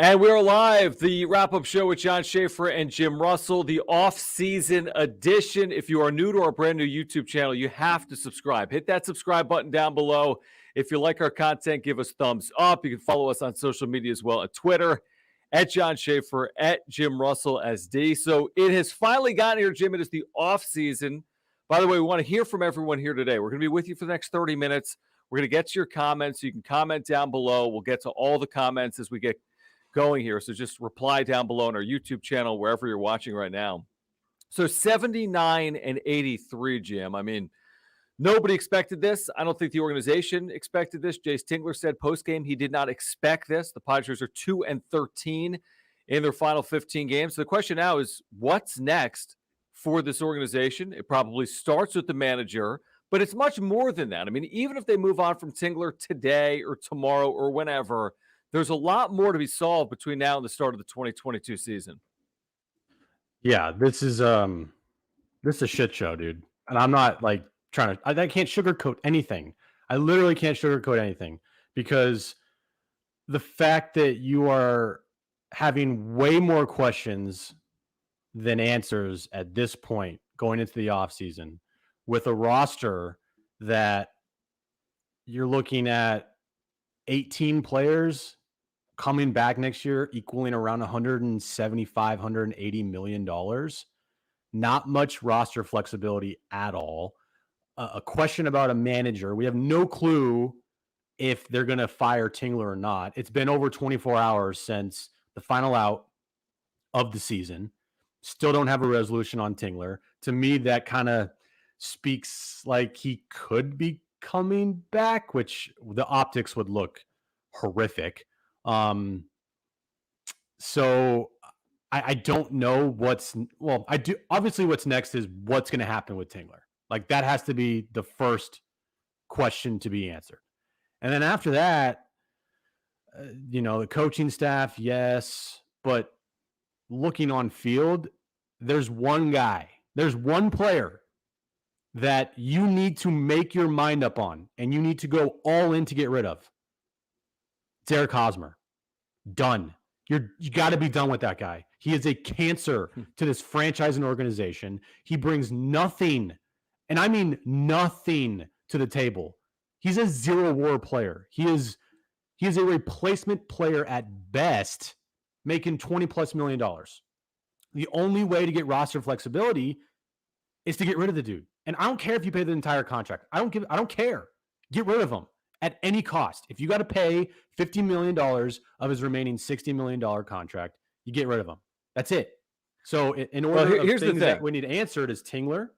And we're live, the wrap-up show with John Schaefer and Jim Russell, the off-season edition. If you are new to our brand new YouTube channel, you have to subscribe. Hit that subscribe button down below. If you like our content, give us thumbs up. You can follow us on social media as well, at Twitter, at John Schaefer, at Jim Russell SD. So it has finally gotten here, Jim. It is the off-season. By the way, we want to hear from everyone here today. We're going to be with you for the next 30 minutes. We're going to get to your comments. You can comment down below. We'll get to all the comments as we get going here. So just reply down below on our YouTube channel, wherever you're watching right now. So 79-83, Jim. I mean, nobody expected this. I don't think the organization expected this. Jayce Tingler said post-game he did not expect this. The Padres are 2-13 in their final 15 games. So the question now is, what's next for this organization? It probably starts with the manager, but it's much more than that. I mean, even if they move on from Tingler today or tomorrow or whenever, there's a lot more to be solved between now and the start of the 2022 season. Yeah, this is a shit show, dude. And I'm not like trying to. I can't sugarcoat anything. I literally can't sugarcoat anything, because the fact that you are having way more questions than answers at this point going into the offseason with a roster that you're looking at 18 players coming back next year, equaling around $175, $180 million. Not much roster flexibility at all. A question about a manager. We have no clue if they're going to fire Tingler or not. It's been over 24 hours since the final out of the season. Still don't have a resolution on Tingler. To me, that kind of speaks like he could be coming back, which the optics would look horrific. So I don't know I do. Obviously what's next is what's going to happen with Tingler. Like, that has to be the first question to be answered. And then after that, the coaching staff, yes, but looking on field, there's one player that you need to make your mind up on, and you need to go all in to get rid of. It's Hosmer. Done. You got to be done with that guy. He is a cancer to this franchise and organization. He brings nothing, and I mean nothing, to the table. He's a zero WAR player. He is a replacement player at best, making $20+ million. The only way to get roster flexibility is to get rid of the dude. And I don't care if you pay the entire contract. I don't care. Get rid of him at any cost. If you got to pay $50 million of his remaining $60 million contract, you get rid of him. That's it. So in order of things that we need answered is Tingler,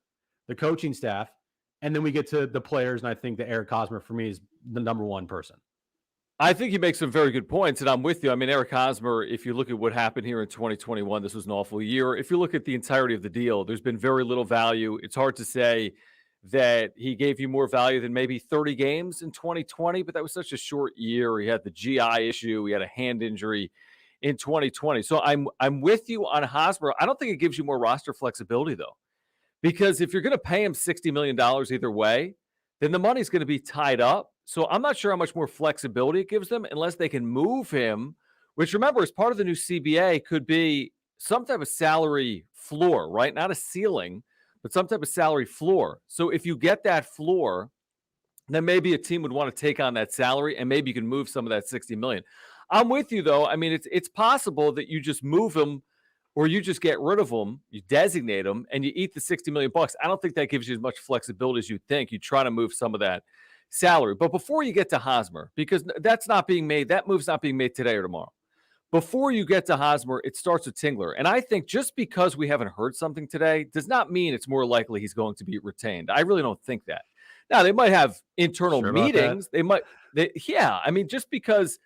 the coaching staff, and then we get to the players, and I think that Eric Hosmer, for me, is the number one person. I think you make some very good points, and I'm with you. I mean, Eric Hosmer, if you look at what happened here in 2021, this was an awful year. If you look at the entirety of the deal, there's been very little value. It's hard to say that he gave you more value than maybe 30 games in 2020, but that was such a short year. He had the GI issue. He had a hand injury in 2020. So I'm with you on Hosmer. I don't think it gives you more roster flexibility, though, because if you're going to pay him $60 million either way, then the money's going to be tied up. So I'm not sure how much more flexibility it gives them unless they can move him, which, remember, as part of the new CBA, could be some type of salary floor, right? Not a ceiling, but some type of salary floor. So if you get that floor, then maybe a team would want to take on that salary, and maybe you can move some of that $60 million. I'm with you, though. I mean, it's possible that you just move him, or you just get rid of him, you designate him, and you eat the $60 million. I don't think that gives you as much flexibility as you think. You try to move some of that salary. But before you get to Hosmer, because that's not being made, that move's not being made today or tomorrow. Before you get to Hosmer, it starts with Tingler. And I think just because we haven't heard something today does not mean it's more likely he's going to be retained. I really don't think that. Now, they might have internal meetings. I mean, just because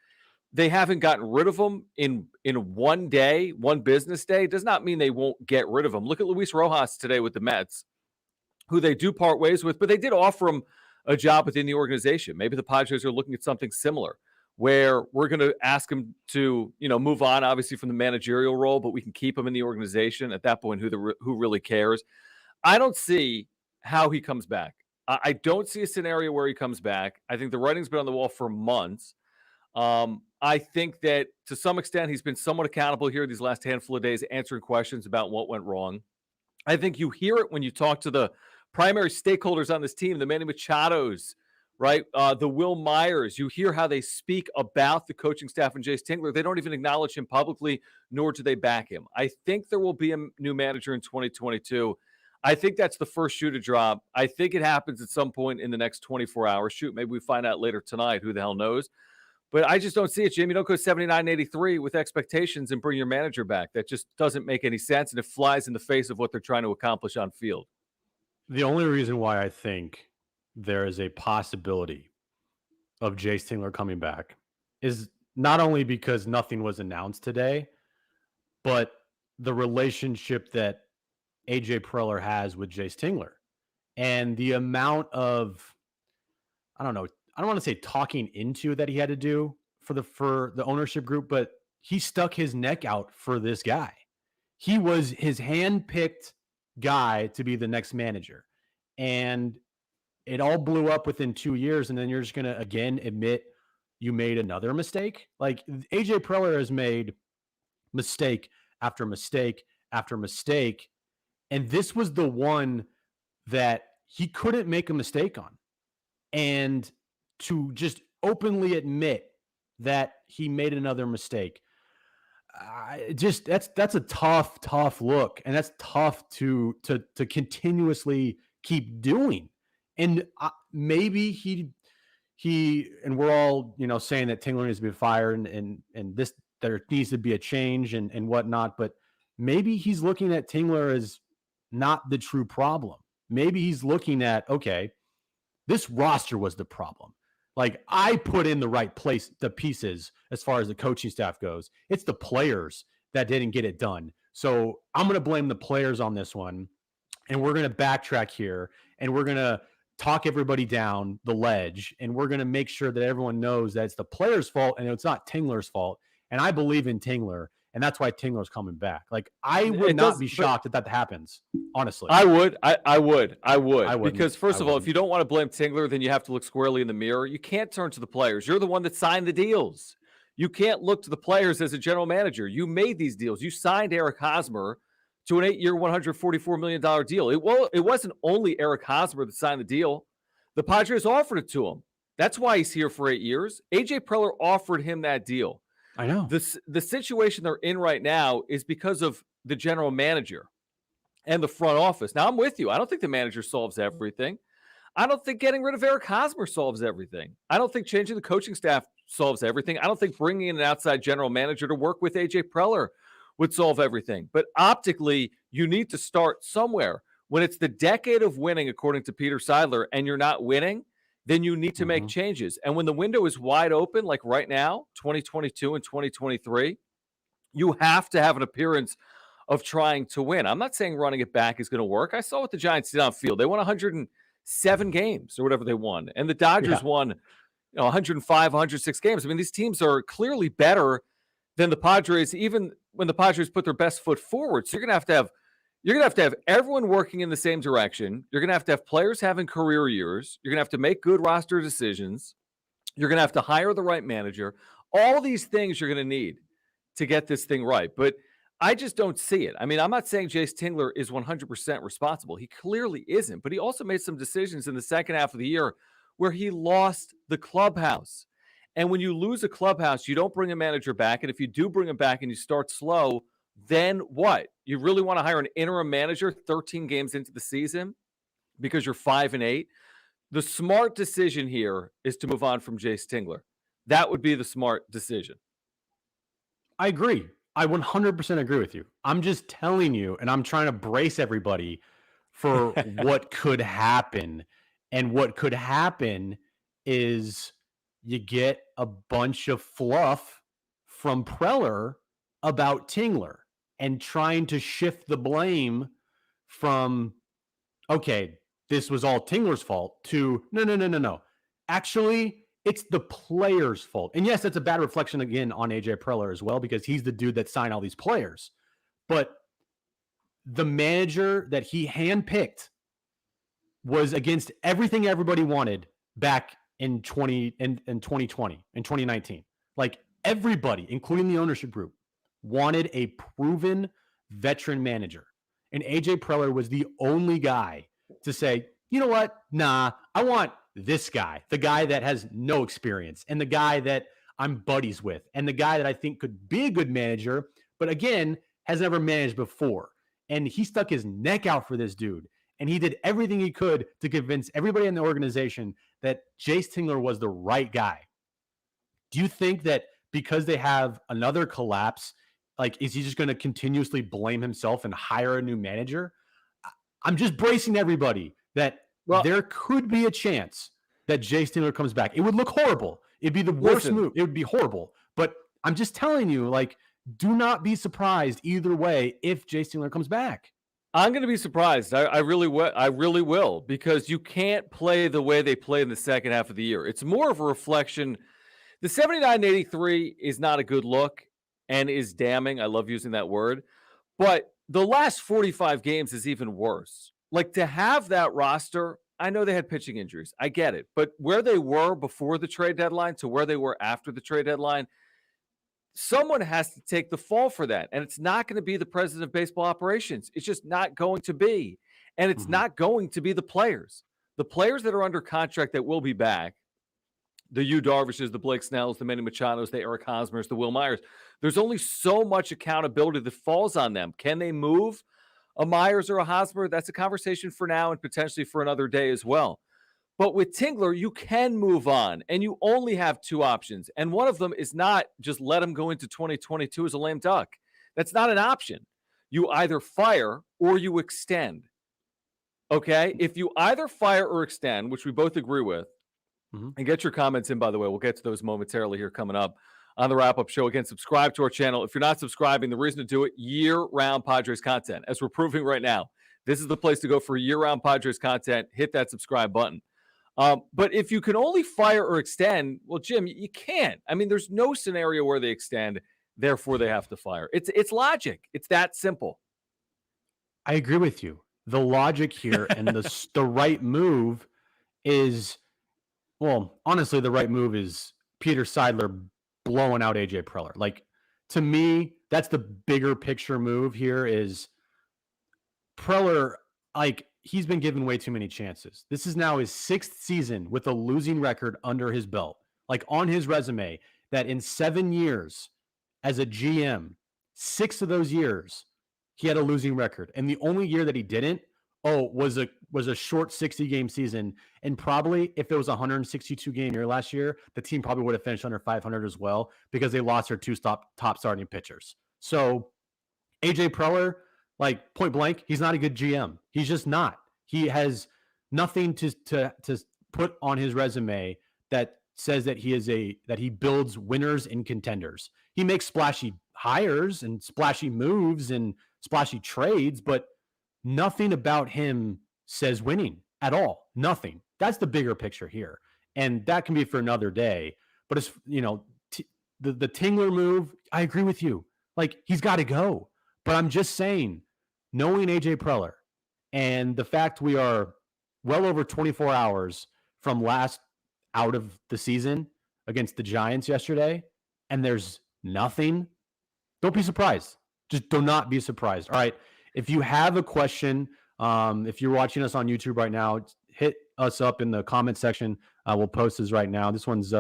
they haven't gotten rid of him in one day, one business day, does not mean they won't get rid of him. Look at Luis Rojas today with the Mets, who they do part ways with, but they did offer him a job within the organization. Maybe the Padres are looking at something similar, where we're going to ask him to, move on, obviously, from the managerial role, but we can keep him in the organization. At that point, who really cares? I don't see how he comes back. I don't see a scenario where he comes back. I think the writing's been on the wall for months. I think that to some extent he's been somewhat accountable here these last handful of days, answering questions about what went wrong. I think you hear it when you talk to the primary stakeholders on this team, the Manny Machados, right? The Will Myers. You hear how they speak about the coaching staff and Jayce Tingler. They don't even acknowledge him publicly, nor do they back him. I think there will be a new manager in 2022. I think that's the first shoe to drop. I think it happens at some point in the next 24 hours. Shoot, maybe we find out later tonight. Who the hell knows? But I just don't see it, Jim. You don't go 79-83 with expectations and bring your manager back. That just doesn't make any sense, and it flies in the face of what they're trying to accomplish on field. The only reason why I think there is a possibility of Jayce Tingler coming back is not only because nothing was announced today, but the relationship that AJ Preller has with Jayce Tingler and the amount of, I don't know, I don't want to say talking into that he had to do for the ownership group, but he stuck his neck out for this guy. He was his hand-picked guy to be the next manager. And it all blew up within 2 years, and then you're just going to again admit you made another mistake. Like AJ Preller has made mistake after mistake after mistake, and this was the one that he couldn't make a mistake on. And to just openly admit that he made another mistake, that's a tough look, and that's tough to continuously keep doing. And maybe he and we're all saying that Tingler needs to be fired and this there needs to be a change and whatnot, but maybe he's looking at Tingler as not the true problem. Maybe he's looking at, okay, this roster was the problem. Like, I put in the right place, the pieces as far as the coaching staff goes. It's the players that didn't get it done. So I'm going to blame the players on this one. And we're going to backtrack here and we're going to talk everybody down the ledge. And we're going to make sure that everyone knows that it's the players' fault and it's not Tingler's fault. And I believe in Tingler. And that's why Tingler's coming back. Like, I would not be shocked if that happens, honestly. I would. Because, first of all, if you don't want to blame Tingler, then you have to look squarely in the mirror. You can't turn to the players. You're the one that signed the deals. You can't look to the players as a general manager. You made these deals. You signed Eric Hosmer to an 8-year, $144 million deal. It wasn't only Eric Hosmer that signed the deal. The Padres offered it to him. That's why he's here for 8 years. AJ Preller offered him that deal. I know. The situation they're in right now is because of the general manager and the front office. Now, I'm with you. I don't think the manager solves everything. I don't think getting rid of Eric Hosmer solves everything. I don't think changing the coaching staff solves everything. I don't think bringing in an outside general manager to work with AJ Preller would solve everything. But optically, you need to start somewhere. When it's the decade of winning, according to Peter Seidler, and you're not winning, then you need to make changes. And when the window is wide open, like right now, 2022 and 2023, you have to have an appearance of trying to win. I'm not saying running it back is going to work. I saw what the Giants did on field. They won 107 games or whatever they won. And the Dodgers won 105, 106 games. I mean, these teams are clearly better than the Padres, even when the Padres put their best foot forward. So you're going to have everyone working in the same direction. You're going to have players having career years. You're going to have to make good roster decisions. You're going to have to hire the right manager. All these things you're going to need to get this thing right. But I just don't see it. I mean, I'm not saying Jayce Tingler is 100% responsible. He clearly isn't. But he also made some decisions in the second half of the year where he lost the clubhouse. And when you lose a clubhouse, you don't bring a manager back. And if you do bring him back and you start slow, then what? You really want to hire an interim manager 13 games into the season because you're 5-8? The smart decision here is to move on from Jayce Tingler. That would be the smart decision. I agree. I 100% agree with you. I'm just telling you, and I'm trying to brace everybody for what could happen. And what could happen is you get a bunch of fluff from Preller about Tingler and trying to shift the blame from, okay, this was all Tingler's fault, to no. Actually, it's the player's fault. And yes, that's a bad reflection again on AJ Preller as well, because he's the dude that signed all these players. But the manager that he handpicked was against everything everybody wanted back in 2020, in 2019. Like everybody, including the ownership group, wanted a proven veteran manager. And AJ Preller was the only guy to say, you know what? Nah, I want this guy, the guy that has no experience and the guy that I'm buddies with and the guy that I think could be a good manager, but again, has never managed before. And he stuck his neck out for this dude. And he did everything he could to convince everybody in the organization that Jayce Tingler was the right guy. Do you think that because they have another collapse, like, is he just going to continuously blame himself and hire a new manager? I'm just bracing everybody that there could be a chance that Jayce Tingler comes back. It would look horrible. It'd be the worst move. It would be horrible. But I'm just telling you, like, do not be surprised either way if Jayce Tingler comes back. I'm going to be surprised. I really will. I really will, because you can't play the way they play in the second half of the year. It's more of a reflection. The 79-83 is not a good look and is damning. I love using that word. But the last 45 games is even worse. Like, to have that roster, I know they had pitching injuries. I get it. But where they were before the trade deadline to where they were after the trade deadline, someone has to take the fall for that. And it's not going to be the president of baseball operations. It's just not going to be. And it's not going to be the players. The players that are under contract that will be back, the Yu Darvishes, the Blake Snells, the Manny Machados, the Eric Hosmers, the Will Myers, there's only so much accountability that falls on them. Can they move a Myers or a Hosmer? That's a conversation for now and potentially for another day as well. But with Tingler, you can move on, and you only have two options. And one of them is not just let him go into 2022 as a lame duck. That's not an option. You either fire or you extend. Okay? If you either fire or extend, which we both agree with, and get your comments in, by the way. We'll get to those momentarily here coming up on the wrap-up show. Again, subscribe to our channel. If you're not subscribing, the reason to do it, year-round Padres content. As we're proving right now, this is the place to go for year-round Padres content. Hit that subscribe button. But if you can only fire or extend, well, Jim, you can't. I mean, there's no scenario where they extend, therefore they have to fire. It's logic. It's that simple. I agree with you. The logic here and the right move is, well, honestly, the right move is Peter Seidler blowing out AJ Preller. Like, to me, that's the bigger picture move here is Preller, like, he's been given way too many chances. This is now his 6th season with a losing record under his belt. Like, on his resume, that in 7 years as a GM, 6 of those years, he had a losing record. And the only year that he didn't, was a short 60-game season. And probably if it was a 162-game year last year, the team probably would have finished under 500 as well because they lost their 2 top starting pitchers. So AJ Preller, like, point blank, he's not a good GM. He's just not. He has nothing to put on his resume that says that he builds winners and contenders. He makes splashy hires and splashy moves and splashy trades, but nothing about him says winning at all. Nothing. That's the bigger picture here. And that can be for another day. But it's, the Tingler move, I agree with you. Like, he's got to go. But I'm just saying, knowing AJ Preller and the fact we are well over 24 hours from last out of the season against the Giants yesterday, and there's nothing, don't be surprised. Just do not be surprised. All right. If you have a question, if you're watching us on YouTube right now, hit us up in the comment section. We'll post this right now. This one's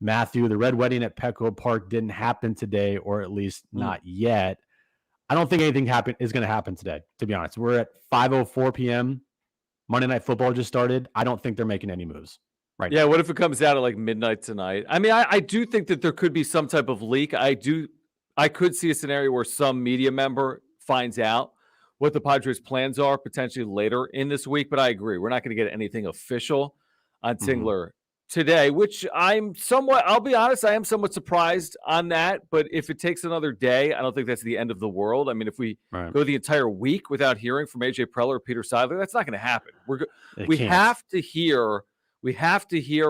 Matthew. The Red Wedding at Petco Park didn't happen today, or at least not yet. I don't think anything is going to happen today, to be honest. We're at 5:04 p.m. Monday Night Football just started. I don't think they're making any moves right now. Yeah, what if it comes out at like midnight tonight? I mean, I do think that there could be some type of leak. I could see a scenario where some media member finds out what the Padres' plans are potentially later in this week. But I agree. We're not going to get anything official on Tingler today, which I'll be honest, I am somewhat surprised on that. But if it takes another day, I don't think that's the end of the world. I mean, if we go the entire week without hearing from AJ Preller or Peter Seidler, that's not going to happen. We have to hear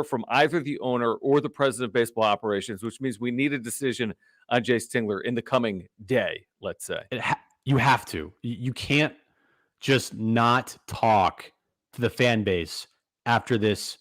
from either the owner or the president of baseball operations, which means we need a decision on Jayce Tingler in the coming day, let's say. You have to. You can't just not talk to the fan base after this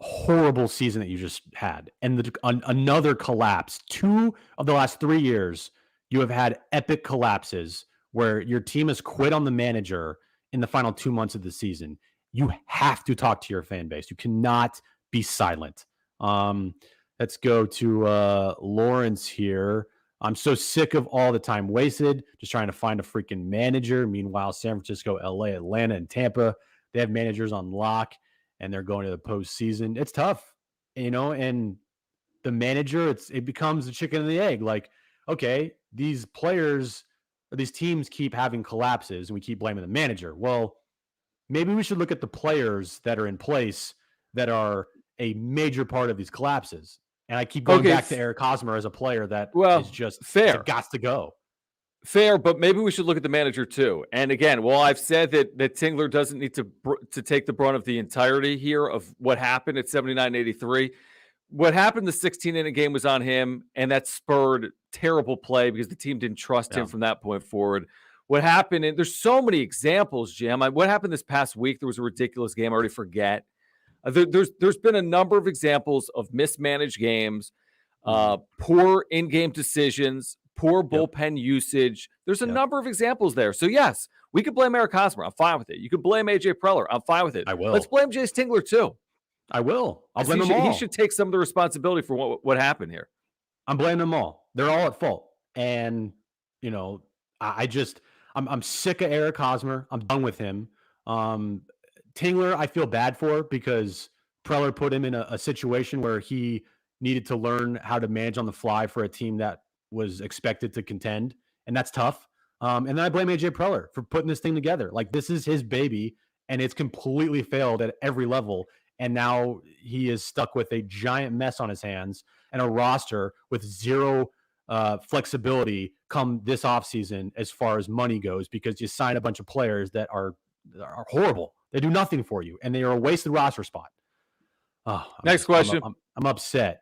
horrible season that you just had, and another collapse. 2 of the last 3 years, you have had epic collapses where your team has quit on the manager in the final 2 months of the season. You have to talk to your fan base. You cannot be silent. Um, let's go to Lawrence here. I'm so sick of all the time wasted just trying to find a freaking manager. Meanwhile, San Francisco, LA, Atlanta, and Tampa, they have managers on lock and they're going to the postseason. It's tough, and the manager, it becomes the chicken and the egg. Like, okay, these players or these teams keep having collapses and we keep blaming the manager. Well, maybe we should look at the players that are in place that are a major part of these collapses. And I keep going Okay, back to Eric Hosmer as a player that is well, just fair. got to go. Fair, but maybe we should look at the manager too. And again, while I've said that Tingler doesn't need to take the brunt of the entirety here of what happened at 79-83, what happened the 16-inning game was on him, and that spurred terrible play because the team didn't trust him from that point forward. What happened, and there's so many examples, Jim. What happened this past week? There was a ridiculous game. I already forget. There's been a number of examples of mismanaged games, poor in-game decisions, poor bullpen usage. There's a number of examples there. So, yes, we could blame Eric Hosmer. I'm fine with it. You could blame A.J. Preller. I'm fine with it. I will. Let's blame Jayce Tingler, too. I will. I'll blame them all. He should take some of the responsibility for what happened here. I'm blaming them all. They're all at fault. And, I'm sick of Eric Hosmer. I'm done with him. Tingler, I feel bad for because Preller put him in a situation where he needed to learn how to manage on the fly for a team that was expected to contend. And that's tough. And then I blame AJ Preller for putting this thing together. Like, this is his baby and it's completely failed at every level. And now he is stuck with a giant mess on his hands and a roster with zero flexibility come this offseason as far as money goes, because you sign a bunch of players that are horrible. They do nothing for you, and they are a wasted roster spot. Oh, Next question. I'm upset.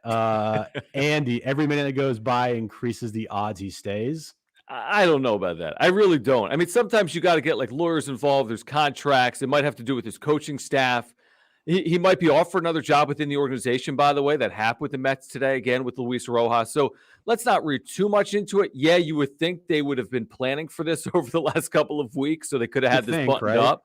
Andy, every minute that goes by increases the odds he stays. I don't know about that. I really don't. I mean, sometimes you got to get like lawyers involved. There's contracts. It might have to do with his coaching staff. He might be off for another job within the organization, by the way. That happened with the Mets today, again, with Luis Rojas. So let's not read too much into it. Yeah, you would think they would have been planning for this over the last couple of weeks, so they could have had this buttoned up.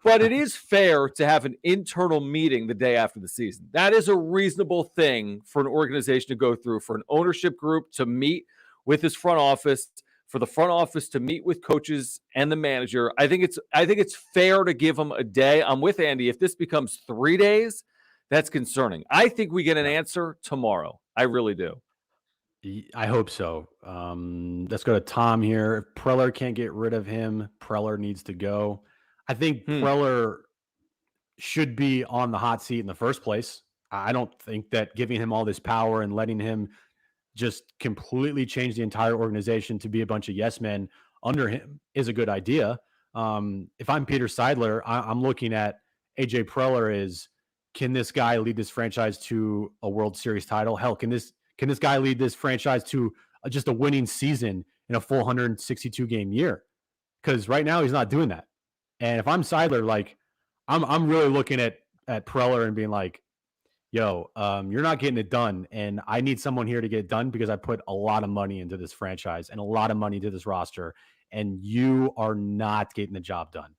But it is fair to have an internal meeting the day after the season. That is a reasonable thing for an organization to go through, for an ownership group to meet with his front office, for the front office to meet with coaches and the manager. I think it's fair to give them a day. I'm with Andy. If this becomes 3 days, that's concerning. I think we get an answer tomorrow. I really do. I hope so. Let's go to Tom here. If Preller can't get rid of him, Preller needs to go. I think Preller should be on the hot seat in the first place. I don't think that giving him all this power and letting him just completely change the entire organization to be a bunch of yes men under him is a good idea. If I'm Peter Seidler, I'm looking at AJ Preller is, can this guy lead this franchise to a World Series title? Hell, can this guy lead this franchise to just a winning season in a full 162 game year? Because right now he's not doing that. And if I'm Seidler, like I'm really looking at Preller and being like, yo, you're not getting it done. And I need someone here to get it done because I put a lot of money into this franchise and a lot of money into this roster. And you are not getting the job done.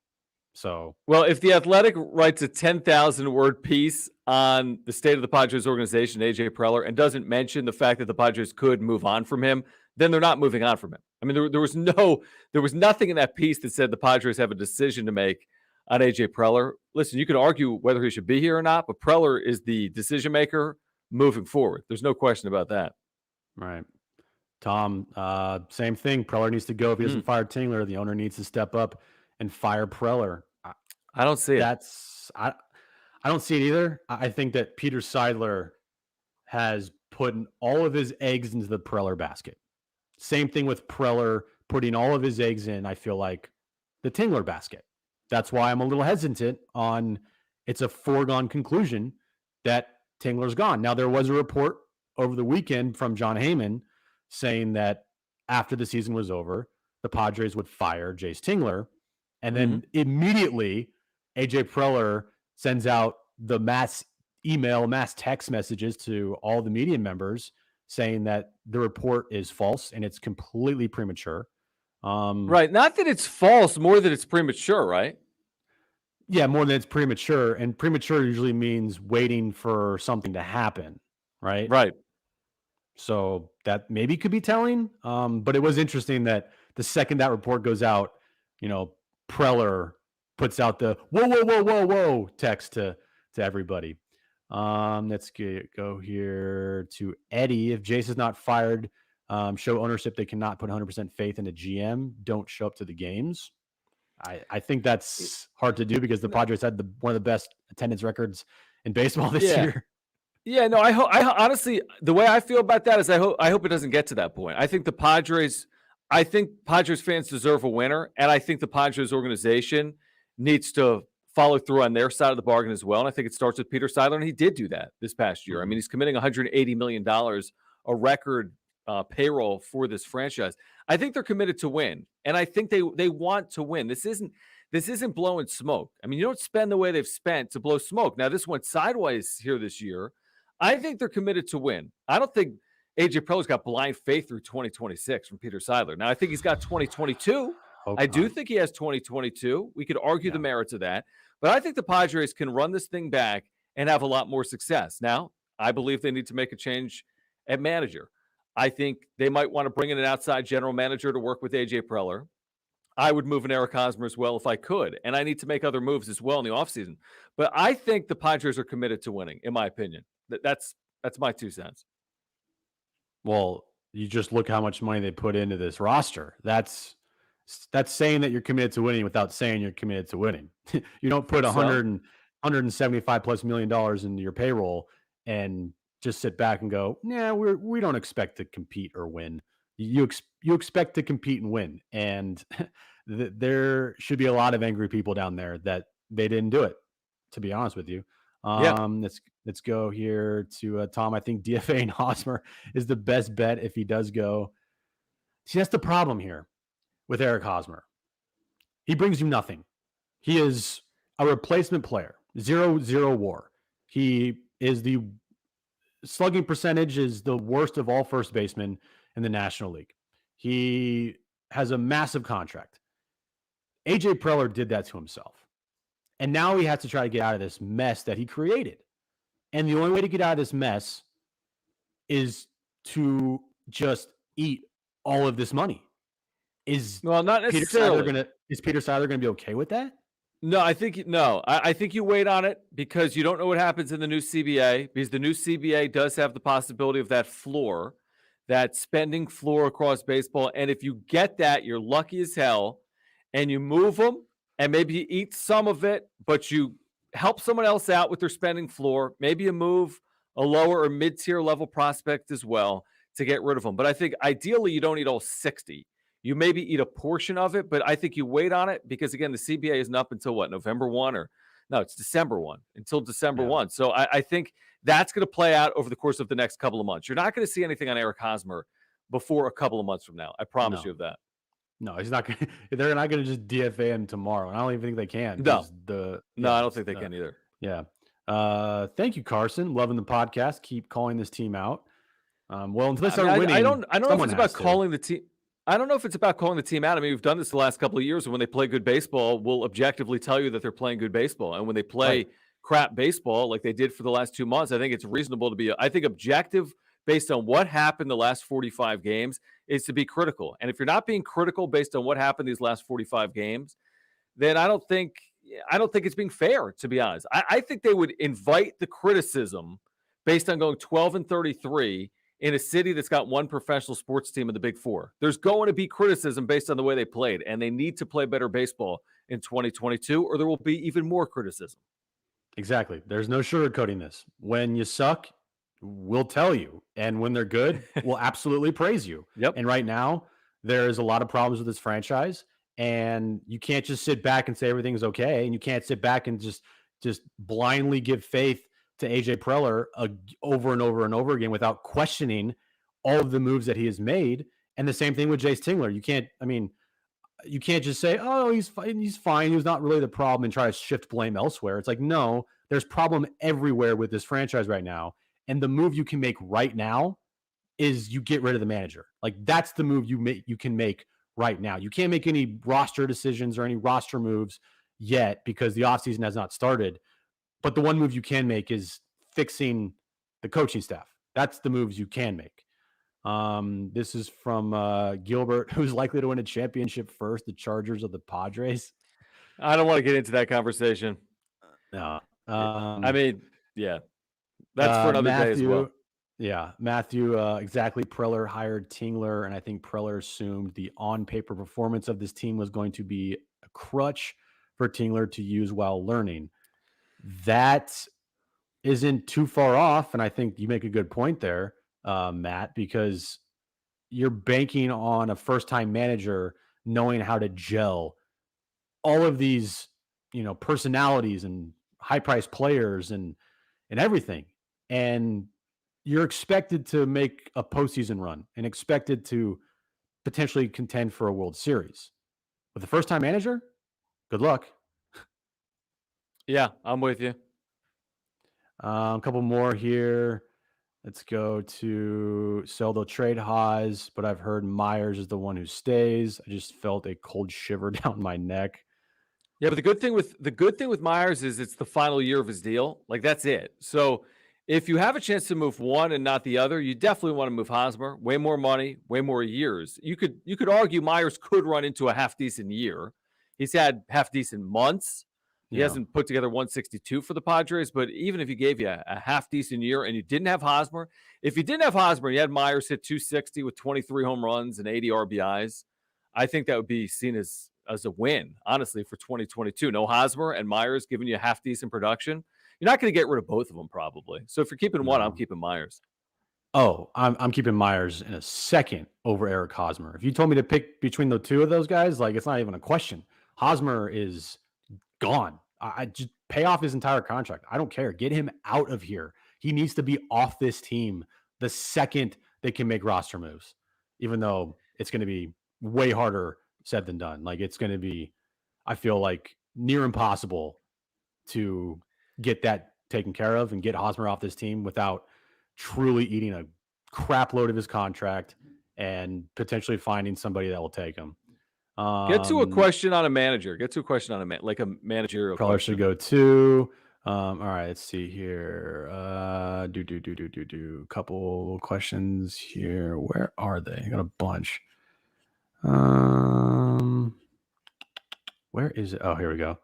So, well, if the Athletic writes a 10,000 word piece on the state of the Padres organization, AJ Preller, and doesn't mention the fact that the Padres could move on from him, then they're not moving on from him. I mean, there was nothing in that piece that said the Padres have a decision to make on AJ Preller. Listen, you can argue whether he should be here or not, but Preller is the decision maker moving forward. There's no question about that. Right. Tom, same thing. Preller needs to go. If he doesn't fire Tingler, the owner needs to step up and fire Preller. I don't see it. I don't see it either. I think that Peter Seidler has put all of his eggs into the Preller basket. Same thing with Preller putting all of his eggs in, I feel like, the Tingler basket. That's why I'm a little hesitant on it's a foregone conclusion that Tingler's gone. Now, there was a report over the weekend from John Heyman saying that after the season was over, the Padres would fire Jayce Tingler. And then immediately AJ Preller sends out the mass email, mass text messages to all the media members saying that the report is false and it's completely premature. Right. Not that it's false, more that it's premature, right? Yeah, more than it's premature. And premature usually means waiting for something to happen, right? Right. So that maybe could be telling. But it was interesting that the second that report goes out, you know, Preller puts out the whoa, whoa, whoa, whoa, whoa text to everybody. Let's go here to Eddie. If Jayce is not fired, show ownership they cannot put 100% faith in a GM. Don't show up to the games. I think that's hard to do because the Padres had one of the best attendance records in baseball this year. Yeah, no, I honestly, the way I feel about that is I hope it doesn't get to that point. I think Padres fans deserve a winner, and I think the Padres organization needs to follow through on their side of the bargain as well. And I think it starts with Peter Seidler, and he did do that this past year. I mean, he's committing $180 million, a record payroll for this franchise. I think they're committed to win, and I think they want to win. This isn't blowing smoke. I mean, you don't spend the way they've spent to blow smoke. Now, this went sideways here this year. I think they're committed to win. I don't think AJ Preller's got blind faith through 2026 from Peter Seidler. Now, I think he's got 2022. I do think he has 2022. We could argue the merits of that. But I think the Padres can run this thing back and have a lot more success. Now, I believe they need to make a change at manager. I think they might want to bring in an outside general manager to work with AJ Preller. I would move an Eric Hosmer as well if I could. And I need to make other moves as well in the offseason. But I think the Padres are committed to winning, in my opinion. That's my 2 cents. Well, you just look how much money they put into this roster. That's saying that you're committed to winning without saying you're committed to winning. You don't put 175 plus $1 million into your payroll and just sit back and go, "Yeah, we don't expect to compete or win." You expect to compete and win, and there should be a lot of angry people down there that they didn't do it. To be honest with you, let's go here to Tom. I think DFA and Hosmer is the best bet if he does go. See, that's the problem here with Eric Hosmer. He brings you nothing. He is a replacement player, 0-0 WAR. He is the slugging percentage is the worst of all first basemen in the National League. He has a massive contract. AJ Preller did that to himself. And now he has to try to get out of this mess that he created. And the only way to get out of this mess is to just eat all of this money. Not necessarily. Is Peter Seidler going to be okay with that? No, I think you wait on it because you don't know what happens in the new CBA, because the new CBA does have the possibility of that floor, that spending floor across baseball. And if you get that, you're lucky as hell, and you move them and maybe you eat some of it, but you help someone else out with their spending floor. Maybe you move a lower or mid-tier level prospect as well to get rid of them. But I think ideally you don't eat all 60. You maybe eat a portion of it, but I think you wait on it because, again, the CBA isn't up until what, November 1 or no, it's December 1, until December 1. So I think that's going to play out over the course of the next couple of months. You're not going to see anything on Eric Hosmer before a couple of months from now. I promise you of that. No, he's not going. They're not going to just DFA him tomorrow. I don't even think they can. No, I don't think they can either. Yeah. Thank you, Carson. Loving the podcast. Keep calling this team out. Well, until they start winning, I don't know if it's about calling the team. I don't know if it's about calling the team out. I mean, we've done this the last couple of years, and when they play good baseball, we'll objectively tell you that they're playing good baseball. And when they play crap baseball, like they did for the last 2 months, I think it's reasonable to be, I think, objective based on what happened the last 45 games is to be critical. And if you're not being critical based on what happened these last 45 games, then I don't think it's being fair, to be honest. I think they would invite the criticism based on going 12-33 in a city that's got one professional sports team in the Big Four. There's going to be criticism based on the way they played, and they need to play better baseball in 2022, or there will be even more criticism. Exactly. There's no sugarcoating this. When you suck, we'll tell you. And when they're good, we'll absolutely praise you. Yep. And right now, there's a lot of problems with this franchise, and you can't just sit back and say everything's okay, and you can't sit back and just blindly give faith to AJ Preller over and over and over again without questioning all of the moves that he has made. And the same thing with Jayce Tingler. You can't just say, "Oh, he's fine. He was not really the problem," and try to shift blame elsewhere. It's like, no, There's problem everywhere with this franchise right now. And the move you can make right now is you get rid of the manager. Like that's the move you can make right now. You can't make any roster decisions or any roster moves yet because the offseason has not started. But the one move you can make is fixing the coaching staff. That's the moves you can make. This is from Gilbert, who's likely to win a championship first, the Chargers of the Padres. I don't want to get into that conversation. No. I mean, yeah, that's for another day as well. Matthew, exactly. Preller hired Tingler, and I think Preller assumed the on-paper performance of this team was going to be a crutch for Tingler to use while learning. That isn't too far off, and I think you make a good point there, Matt, because you're banking on a first-time manager knowing how to gel all of these, personalities and high-priced players and everything, and you're expected to make a postseason run and expected to potentially contend for a World Series. With the first-time manager, good luck. Yeah, I'm with you. A couple more here. Let's go to they'll trade Haas, but I've heard Myers is the one who stays. I just felt a cold shiver down my neck. Yeah, but the good thing with Myers is it's the final year of his deal. Like that's it. So if you have a chance to move one and not the other, you definitely want to move Hosmer. Way more money, way more years. You could argue Myers could run into a half decent year. He's had half decent months. He hasn't put together 162 for the Padres, but even if he gave you a half decent year and you didn't have Hosmer, if you didn't have Hosmer and you had Myers hit 260 with 23 home runs and 80 RBIs, I think that would be seen as a win, honestly, for 2022. No Hosmer and Myers giving you half decent production. You're not going to get rid of both of them, probably. So if you're keeping one, I'm keeping Myers. Oh, I'm keeping Myers in a second over Eric Hosmer. If you told me to pick between the two of those guys, like it's not even a question. Hosmer is gone. I just pay off his entire contract. I don't care. Get him out of here. He needs to be off this team the second they can make roster moves, even though it's going to be way harder said than done. Like it's going to be, I feel like, near impossible to get that taken care of and get Hosmer off this team without truly eating a crap load of his contract and potentially finding somebody that will take him. Get to a question on a manager. Get to a question on like a managerial Probably question. should go to. All right, let's see here. Couple questions here. Where are they? I got a bunch. Where is it? Oh, here we go.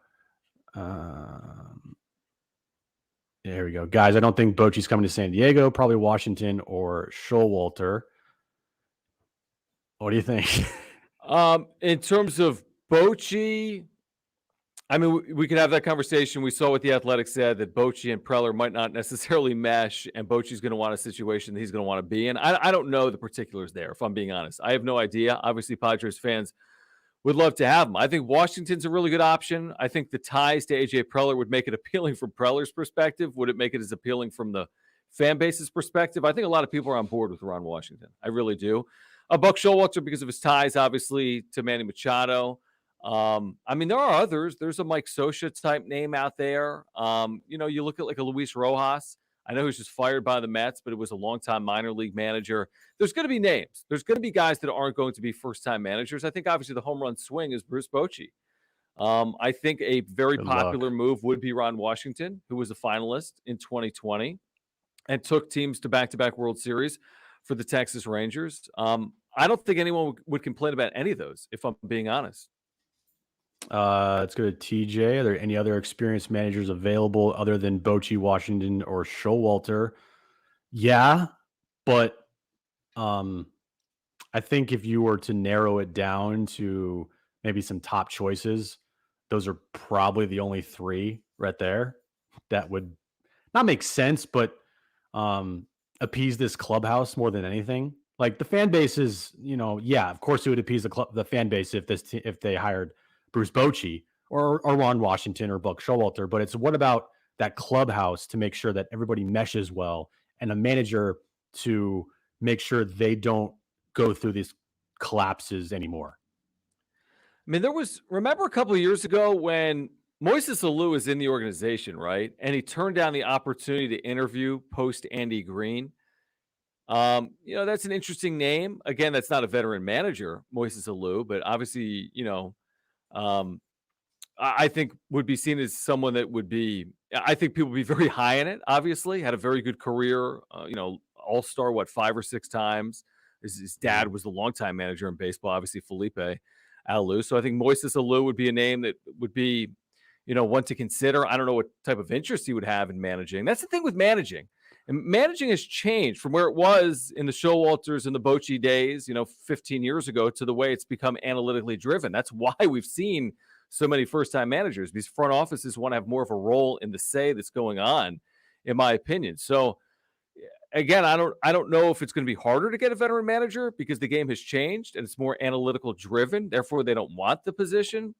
Here we go. Guys, I don't think Bochy's coming to San Diego. Probably Washington or Showalter. What do you think? In terms of Bochy, I mean, we could have that conversation. We saw what the Athletic said, that Bochy and Preller might not necessarily mesh, and Bochy's going to want a situation that he's going to want to be in. I don't know the particulars there, if I'm being honest. I have no idea. Obviously, Padres fans would love to have him. I think Washington's a really good option. I think the ties to AJ Preller would make it appealing from Preller's perspective. Would it make it as appealing from the fan base's perspective? I think a lot of people are on board with Ron Washington. I really do. Buck Showalter because of his ties, obviously, to Manny Machado. I mean, there are others. There's a Mike Scioscia type name out there. You look at like a Luis Rojas. I know he was just fired by the Mets, but it was a longtime minor league manager. There's going to be names. There's going to be guys that aren't going to be first-time managers. I think obviously the home run swing is Bruce Bochy. I think a very popular move would be Ron Washington, who was a finalist in 2020 and took teams to back-to-back World Series for the Texas Rangers. I don't think anyone would complain about any of those, if I'm being honest. Let's go to TJ. Are there any other experienced managers available other than Bochy, Washington, or Showalter? Yeah, but I think if you were to narrow it down to maybe some top choices, those are probably the only three right there that would not make sense, but appease this clubhouse more than anything. Like the fan base is, of course it would appease the fan base if they hired Bruce Bochy or Ron Washington or Buck Showalter, but it's what about that clubhouse to make sure that everybody meshes well and a manager to make sure they don't go through these collapses anymore. I mean, remember a couple of years ago when Moises Alou is in the organization, right? And he turned down the opportunity to interview post Andy Green. That's an interesting name. Again, that's not a veteran manager, Moises Alou, but obviously, um, I think would be seen as someone that would be. I think people would be very high in it. Obviously, had a very good career. All star, what, 5 or 6 times. His dad was the longtime manager in baseball. Obviously, Felipe Alou. So I think Moises Alou would be a name that would be, one to consider. I don't know what type of interest he would have in managing. That's the thing with managing. And managing has changed from where it was in the Showalters and the Bochy days, 15 years ago, to the way it's become analytically driven. That's why we've seen so many first-time managers. These front offices want to have more of a role in the say that's going on, in my opinion. So again, I don't know if it's going to be harder to get a veteran manager because the game has changed and it's more analytical driven. Therefore, they don't want the position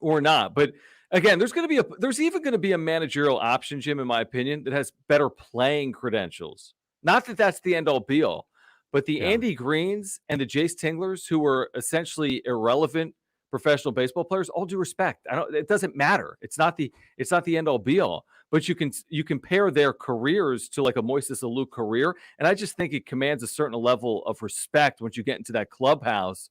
or not. But again, there's even going to be a managerial option, Jim, in my opinion, that has better playing credentials. Not that that's the end all be all, but the Yeah. Andy Greens and the Jayce Tinglers, who were essentially irrelevant professional baseball players, all due respect, it doesn't matter. It's not the end all be all. But you compare their careers to like a Moises Alou career, and I just think it commands a certain level of respect once you get into that clubhouse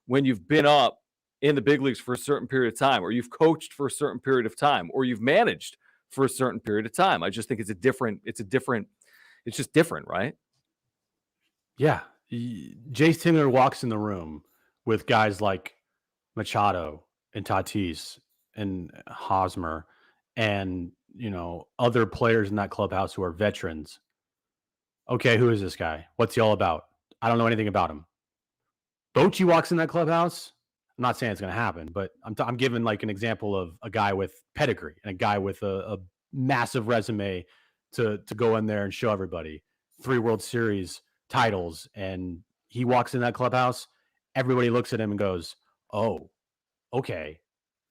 when you've been up in the big leagues for a certain period of time, or you've coached for a certain period of time, or you've managed for a certain period of time. I just think it's just different, right? Yeah. Jayce Tingler walks in the room with guys like Machado and Tatis and Hosmer and, other players in that clubhouse who are veterans. Okay, who is this guy? What's he all about? I don't know anything about him. Bochy walks in that clubhouse. I'm not saying it's going to happen, but I'm giving like an example of a guy with pedigree and a guy with a massive resume to go in there and show everybody 3 World Series titles. And he walks in that clubhouse. Everybody looks at him and goes, "Oh, okay,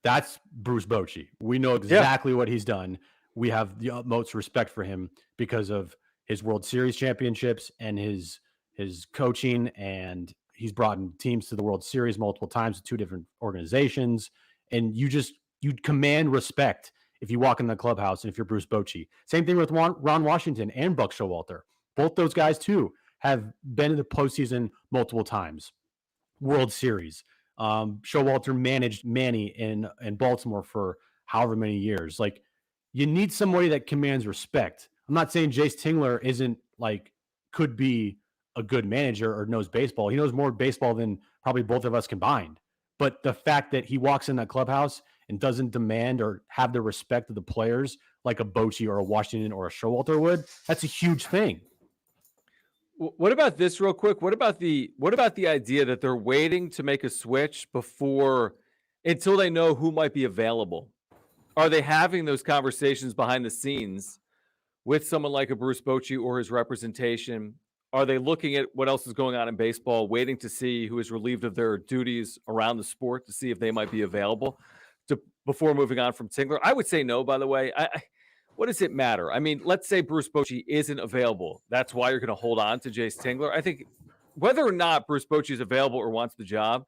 that's Bruce Bochy. We know exactly what he's done. We have the utmost respect for him because of his World Series championships and his coaching, and he's brought in teams to the World Series multiple times with 2 different organizations. And you command respect if you walk in the clubhouse and if you're Bruce Bochy. Same thing with Ron Washington and Buck Showalter. Both those guys too have been in the postseason multiple times. World Series. Showalter managed Manny in Baltimore for however many years. Like, you need somebody that commands respect. I'm not saying Jayce Tingler could be a good manager or knows baseball. He knows more baseball than probably both of us combined. But the fact that he walks in that clubhouse and doesn't demand or have the respect of the players like a Bochy or a Washington or a Showalter would, that's a huge thing. What about this real quick? What about the idea that they're waiting to make a switch until they know who might be available? Are they having those conversations behind the scenes with someone like a Bruce Bochy or his representation? Are they looking at what else is going on in baseball, waiting to see who is relieved of their duties around the sport to see if they might be available before moving on from Tingler? I would say no, by the way. What does it matter? I mean, let's say Bruce Bochy isn't available. That's why you're going to hold on to Jayce Tingler. I think whether or not Bruce Bochy is available or wants the job,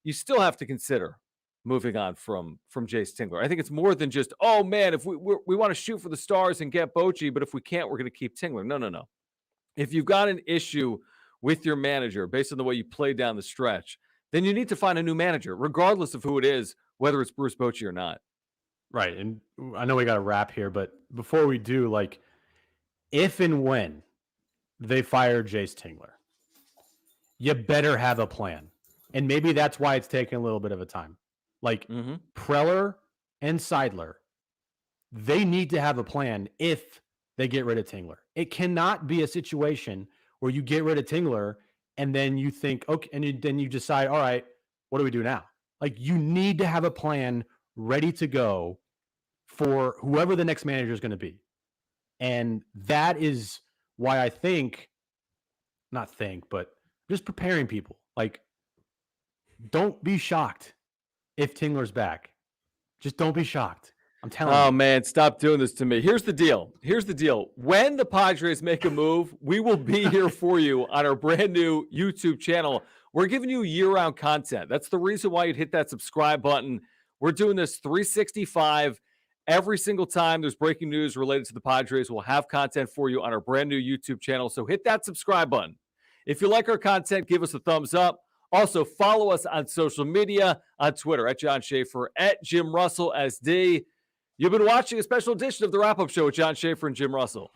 you still have to consider moving on from Jayce Tingler. I think it's more than just, oh man, if we want to shoot for the stars and get Bochy, but if we can't, we're going to keep Tingler. No. If you've got an issue with your manager based on the way you play down the stretch, then you need to find a new manager, regardless of who it is, whether it's Bruce Bochy or not. Right. And I know we got to wrap here, but before we do, if and when they fire Jayce Tingler, you better have a plan. And maybe that's why it's taking a little bit of a time. Preller and Seidler, they need to have a plan if they get rid of Tingler. It cannot be a situation where you get rid of Tingler and then you think, okay, and then you decide, all right, what do we do now? You need to have a plan ready to go for whoever the next manager is going to be. And that is why I but just preparing people. Don't be shocked if Tingler's back. Just don't be shocked. I'm telling you. Oh, man, stop doing this to me. Here's the deal. When the Padres make a move, we will be here for you on our brand new YouTube channel. We're giving you year-round content. That's the reason why you'd hit that subscribe button. We're doing this 365 Every single time there's breaking news related to the Padres, we'll have content for you on our brand new YouTube channel. So hit that subscribe button. If you like our content, give us a thumbs up. Also, follow us on social media, on Twitter, at John Schaefer, at Jim Russell SD. You've been watching a special edition of the Wrap-Up Show with John Schaefer and Jim Russell.